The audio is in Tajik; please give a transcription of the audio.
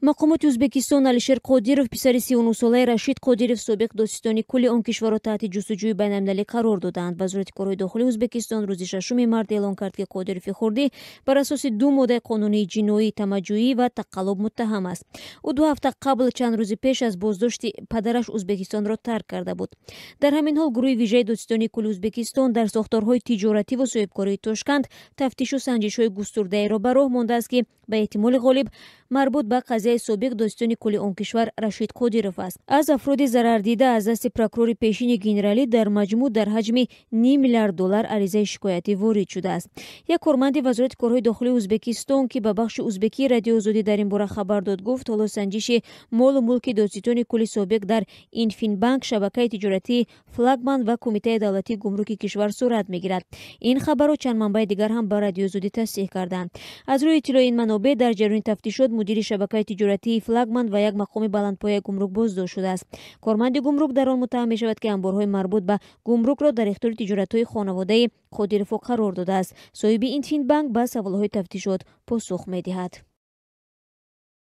Мақомоти Узбакистон Алишер Қодиров писари 39 солаи Рашид Қодиров собиқ додситони кулли он кишварро таҳти ҷустуҷӯи байналмилалӣ қарор додаанд. Вазорати корҳои дохилии Узбекистон рӯзи 6 март эълон кард, ки Қодирови хурдӣ бар асоси 2 моддаи қонунии ҷиноӣ, тамаҷҷӯӣ ва тақаллуб муттаҳам аст. ӯ 2 ҳафта қабл чанд рӯзи пеш аз боздошти падараш Узбекистонро тарк карда буд. Дар ҳамин ҳол гурӯҳи вижаи додситони кулли Узбекистон дар сохторҳои тиҷоративу соҳибкории Тошканд тафтишу санҷишҳои густурдаеро ба роҳ мондааст, ки ба эҳтимоли ғолиб марбут ба қазияи собиқ додситони кулли он кишвар Рашид Қодиров аст. Аз афроди зарардида аз дасти прокурори пешини генералӣ дар маҷмӯъ дар ҳаҷми $5 миллиард аризаи шикоятӣ ворид шудааст. Як корманди вазорати корҳои дохилии Узбекистон, ки ба бахши узбекии радиоозодӣ дар ин бора хабар дод, гуфт ҳоло санҷиши молу мулки додситони кулли собиқ дар Инфинбанк, шабакаи тиҷоратии Флагман ва Кумитаи давлатии гумруки кишвар сурат мегирад. Ин хабарро чанд манбаи дигар ҳам ба радиоозодӣ тасдиқ карданд. Аз рӯи иттилои ин манобеъ дар ҷараёни тафтишот мудири шабакаи тиҷоратии Флагман ва як мақоми баландпояи гумрук боздошт шудааст. Корманди гумрук дар он муттаҳам мешавад, ки амборҳои марбут ба гумрукро дар ихтиёри тиҷоратҳои хонаводаи Қодирово қарор додааст. соҳиби Инфинбанк ба саволҳои тафтишот посух медиҳад.